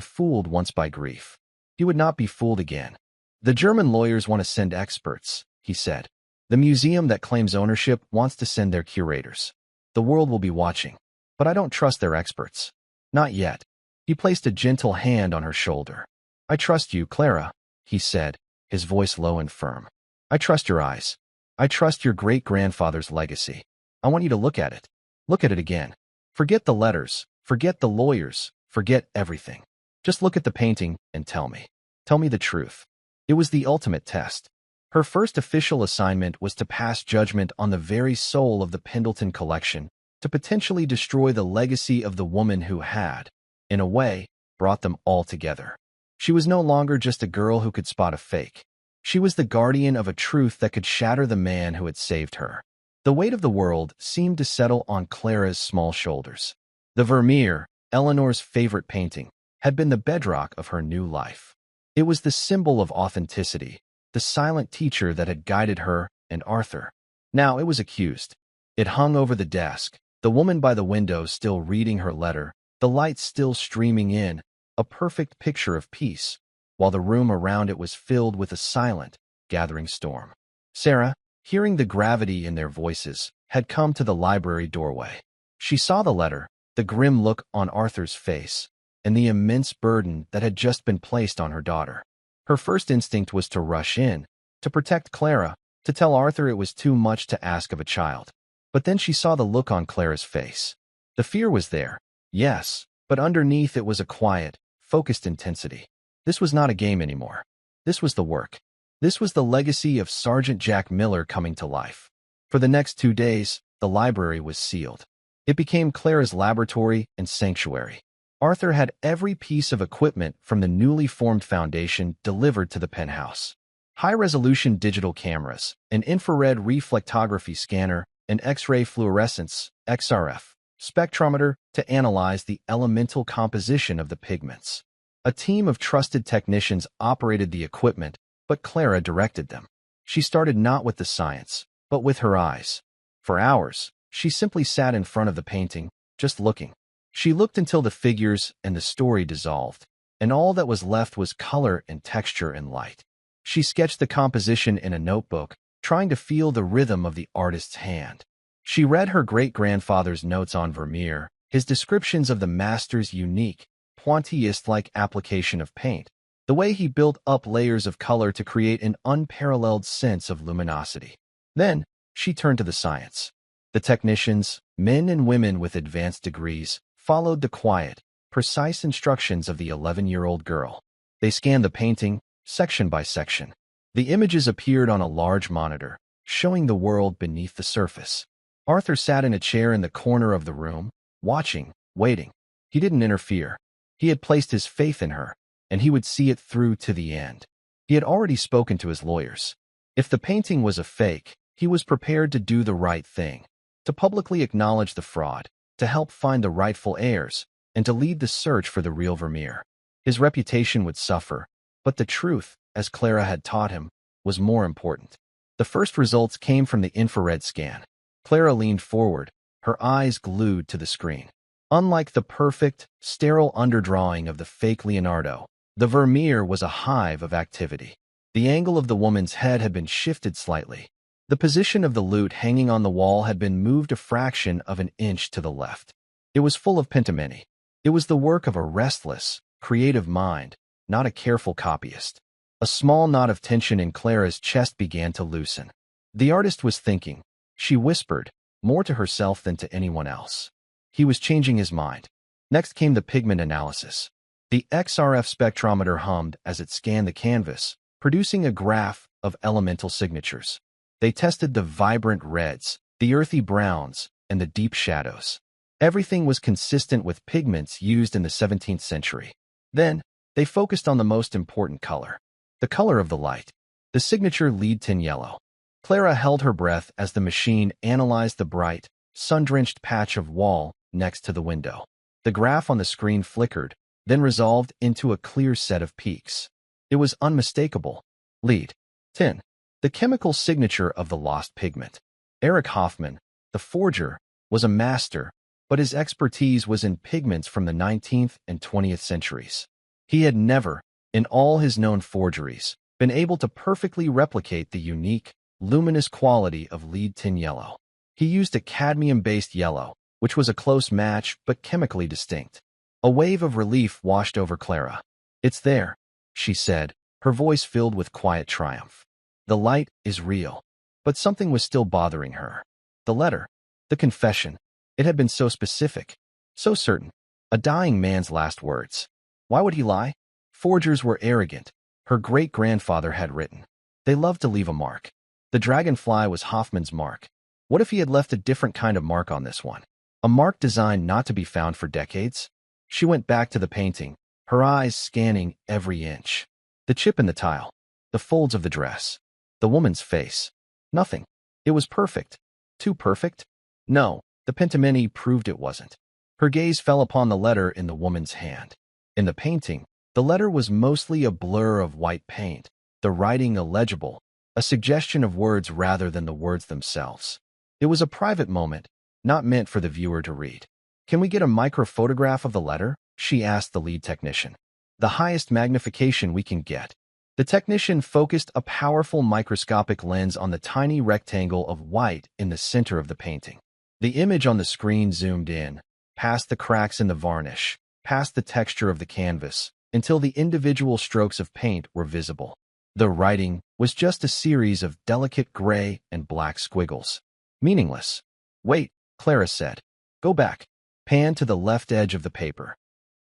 fooled once by grief. He would not be fooled again. The German lawyers want to send experts, he said. The museum that claims ownership wants to send their curators. The world will be watching. But I don't trust their experts. Not yet. He placed a gentle hand on her shoulder. I trust you, Clara, he said, his voice low and firm. I trust your eyes. I trust your great-grandfather's legacy. I want you to look at it. Look at it again. Forget the letters. Forget the lawyers. Forget everything. Just look at the painting and tell me. Tell me the truth. It was the ultimate test. Her first official assignment was to pass judgment on the very soul of the Pendleton collection, to potentially destroy the legacy of the woman who had, in a way, brought them all together. She was no longer just a girl who could spot a fake. She was the guardian of a truth that could shatter the man who had saved her. The weight of the world seemed to settle on Clara's small shoulders. The Vermeer, Eleanor's favorite painting, had been the bedrock of her new life. It was the symbol of authenticity, the silent teacher that had guided her and Arthur. Now it was accused. It hung over the desk, the woman by the window still reading her letter, the light still streaming in, a perfect picture of peace, while the room around it was filled with a silent, gathering storm. Sarah, hearing the gravity in their voices, had come to the library doorway. She saw the letter, the grim look on Arthur's face, and the immense burden that had just been placed on her daughter. Her first instinct was to rush in, to protect Clara, to tell Arthur it was too much to ask of a child. But then she saw the look on Clara's face. The fear was there, yes, but underneath it was a quiet, focused intensity. This was not a game anymore. This was the work. This was the legacy of Sergeant Jack Miller coming to life. For the next 2 days, the library was sealed. It became Clara's laboratory and sanctuary. Arthur had every piece of equipment from the newly formed foundation delivered to the penthouse. High-resolution digital cameras, an infrared reflectography scanner, an X-ray fluorescence, XRF, spectrometer to analyze the elemental composition of the pigments. A team of trusted technicians operated the equipment, but Clara directed them. She started not with the science, but with her eyes. For hours, she simply sat in front of the painting, just looking. She looked until the figures and the story dissolved, and all that was left was color and texture and light. She sketched the composition in a notebook, trying to feel the rhythm of the artist's hand. She read her great-grandfather's notes on Vermeer, his descriptions of the master's unique, pointillist-like application of paint, the way he built up layers of color to create an unparalleled sense of luminosity. Then, she turned to the science. The technicians, men and women with advanced degrees, followed the quiet, precise instructions of the 11-year-old girl. They scanned the painting, section by section. The images appeared on a large monitor, showing the world beneath the surface. Arthur sat in a chair in the corner of the room, watching, waiting. He didn't interfere. He had placed his faith in her, and he would see it through to the end. He had already spoken to his lawyers. If the painting was a fake, he was prepared to do the right thing, to publicly acknowledge the fraud, to help find the rightful heirs, and to lead the search for the real Vermeer. His reputation would suffer, but the truth, as Clara had taught him, was more important. The first results came from the infrared scan. Clara leaned forward, her eyes glued to the screen. Unlike the perfect, sterile underdrawing of the fake Leonardo, the Vermeer was a hive of activity. The angle of the woman's head had been shifted slightly. The position of the lute hanging on the wall had been moved a fraction of an inch to the left. It was full of pentimony. It was the work of a restless, creative mind, not a careful copyist. A small knot of tension in Clara's chest began to loosen. The artist was thinking. She whispered, more to herself than to anyone else. He was changing his mind. Next came the pigment analysis. The XRF spectrometer hummed as it scanned the canvas, producing a graph of elemental signatures. They tested the vibrant reds, the earthy browns, and the deep shadows. Everything was consistent with pigments used in the 17th century. Then, they focused on the most important color. The color of the light. The signature lead tin yellow. Clara held her breath as the machine analyzed the bright, sun-drenched patch of wall next to the window. The graph on the screen flickered, then resolved into a clear set of peaks. It was unmistakable. Lead tin. The chemical signature of the lost pigment. Erich Hoffmann, the forger, was a master, but his expertise was in pigments from the 19th and 20th centuries. He had never, in all his known forgeries, been able to perfectly replicate the unique, luminous quality of lead tin yellow. He used a cadmium-based yellow, which was a close match but chemically distinct. A wave of relief washed over Clara. "It's there," she said, her voice filled with quiet triumph. The light is real. But something was still bothering her. The letter. The confession. It had been so specific. So certain. A dying man's last words. Why would he lie? Forgers were arrogant. Her great-grandfather had written. They loved to leave a mark. The dragonfly was Hoffmann's mark. What if he had left a different kind of mark on this one? A mark designed not to be found for decades? She went back to the painting, her eyes scanning every inch. The chip in the tile. The folds of the dress. The woman's face. Nothing. It was perfect. Too perfect? No, the pentimony proved it wasn't. Her gaze fell upon the letter in the woman's hand. In the painting, the letter was mostly a blur of white paint, the writing illegible, a suggestion of words rather than the words themselves. It was a private moment, not meant for the viewer to read. "Can we get a microphotograph of the letter?" she asked the lead technician. "The highest magnification we can get." The technician focused a powerful microscopic lens on the tiny rectangle of white in the center of the painting. The image on the screen zoomed in, past the cracks in the varnish, past the texture of the canvas, until the individual strokes of paint were visible. The writing was just a series of delicate gray and black squiggles. Meaningless. "Wait," Clara said. "Go back." Pan to the left edge of the paper.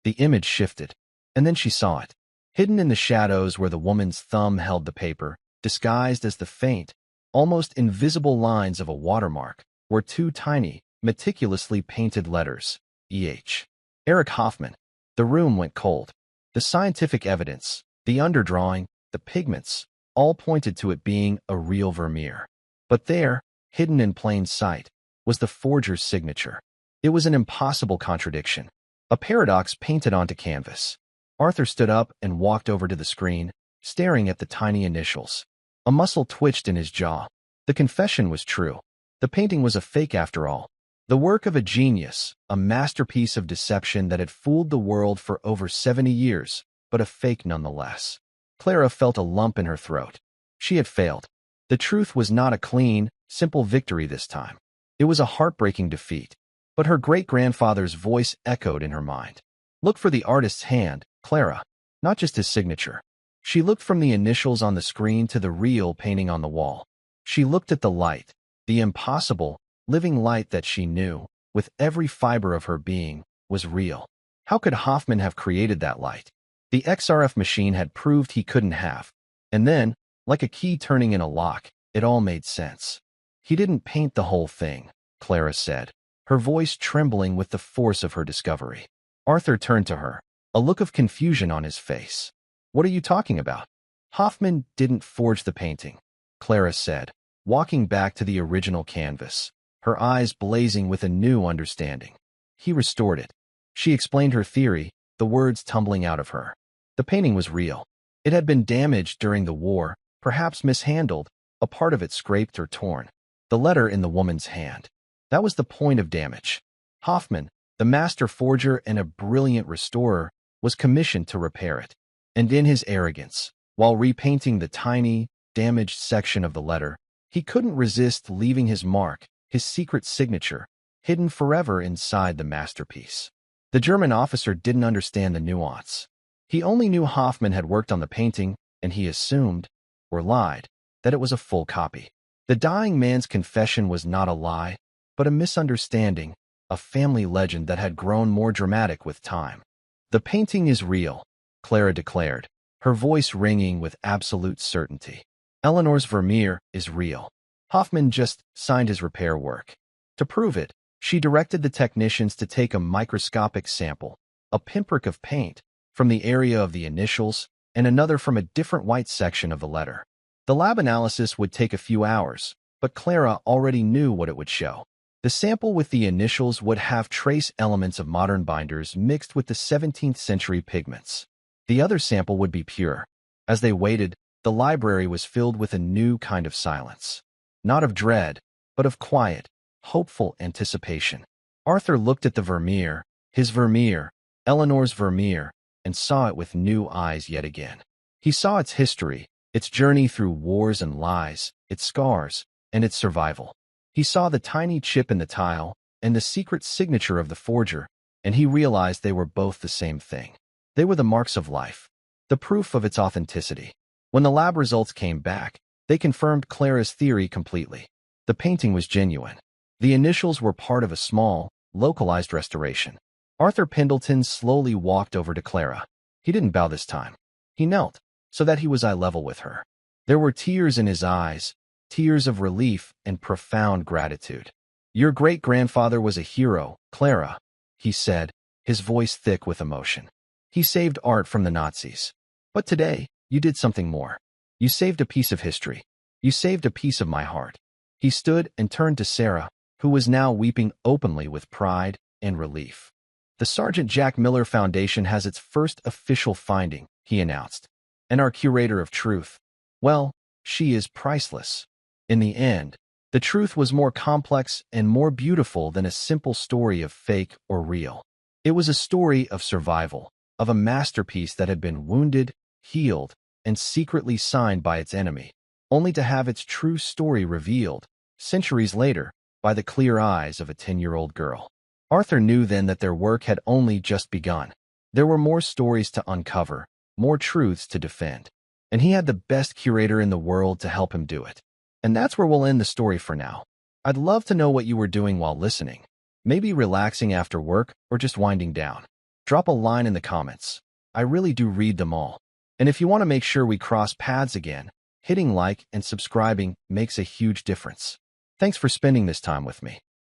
The image shifted, and then she saw it. Hidden in the shadows where the woman's thumb held the paper, disguised as the faint, almost invisible lines of a watermark, were two tiny, meticulously painted letters, E.H. Erich Hoffmann. The room went cold. The scientific evidence, the underdrawing, the pigments, all pointed to it being a real Vermeer. But there, hidden in plain sight, was the forger's signature. It was an impossible contradiction, a paradox painted onto canvas. Arthur stood up and walked over to the screen, staring at the tiny initials. A muscle twitched in his jaw. The confession was true. The painting was a fake after all. The work of a genius, a masterpiece of deception that had fooled the world for over 70 years, but a fake nonetheless. Clara felt a lump in her throat. She had failed. The truth was not a clean, simple victory this time. It was a heartbreaking defeat. But her great-grandfather's voice echoed in her mind. Look for the artist's hand, Clara, not just his signature. She looked from the initials on the screen to the real painting on the wall. She looked at the light, the impossible, living light that she knew, with every fiber of her being, was real. How could Hoffman have created that light? The XRF machine had proved he couldn't have. And then, like a key turning in a lock, it all made sense. He didn't paint the whole thing, Clara said, her voice trembling with the force of her discovery. Arthur turned to her, a look of confusion on his face. What are you talking about? Hoffman didn't forge the painting, Clara said, walking back to the original canvas, her eyes blazing with a new understanding. He restored it. She explained her theory, the words tumbling out of her. The painting was real. It had been damaged during the war, perhaps mishandled, a part of it scraped or torn. The letter in the woman's hand. That was the point of damage. Hoffman, the master forger and a brilliant restorer, was commissioned to repair it. And in his arrogance, while repainting the tiny, damaged section of the letter, he couldn't resist leaving his mark, his secret signature, hidden forever inside the masterpiece. The German officer didn't understand the nuance. He only knew Hoffman had worked on the painting, and he assumed, or lied, that it was a full copy. The dying man's confession was not a lie, but a misunderstanding, a family legend that had grown more dramatic with time. The painting is real, Clara declared, her voice ringing with absolute certainty. Eleanor's Vermeer is real. Hoffman just signed his repair work. To prove it, she directed the technicians to take a microscopic sample, a pinprick of paint, from the area of the initials, and another from a different white section of the letter. The lab analysis would take a few hours, but Clara already knew what it would show. The sample with the initials would have trace elements of modern binders mixed with the 17th century pigments. The other sample would be pure. As they waited, the library was filled with a new kind of silence. Not of dread, but of quiet, hopeful anticipation. Arthur looked at the Vermeer, his Vermeer, Eleanor's Vermeer, and saw it with new eyes yet again. He saw its history, its journey through wars and lies, its scars, and its survival. He saw the tiny chip in the tile and the secret signature of the forger, and he realized they were both the same thing. They were the marks of life, the proof of its authenticity. When the lab results came back, they confirmed Clara's theory completely. The painting was genuine. The initials were part of a small, localized restoration. Arthur Pendleton slowly walked over to Clara. He didn't bow this time. He knelt, so that he was eye level with her. There were tears in his eyes, tears of relief and profound gratitude. Your great-grandfather was a hero, Clara, he said, his voice thick with emotion. He saved art from the Nazis. But today, you did something more. You saved a piece of history. You saved a piece of my heart. He stood and turned to Sarah, who was now weeping openly with pride and relief. The Sergeant Jack Miller Foundation has its first official finding, he announced. And our curator of truth, well, she is priceless. In the end, the truth was more complex and more beautiful than a simple story of fake or real. It was a story of survival, of a masterpiece that had been wounded, healed, and secretly signed by its enemy, only to have its true story revealed, centuries later, by the clear eyes of a 10-year-old girl. Arthur knew then that their work had only just begun. There were more stories to uncover, more truths to defend, and he had the best curator in the world to help him do it. And that's where we'll end the story for now. I'd love to know what you were doing while listening. Maybe relaxing after work or just winding down. Drop a line in the comments. I really do read them all. And if you want to make sure we cross paths again, hitting like and subscribing makes a huge difference. Thanks for spending this time with me.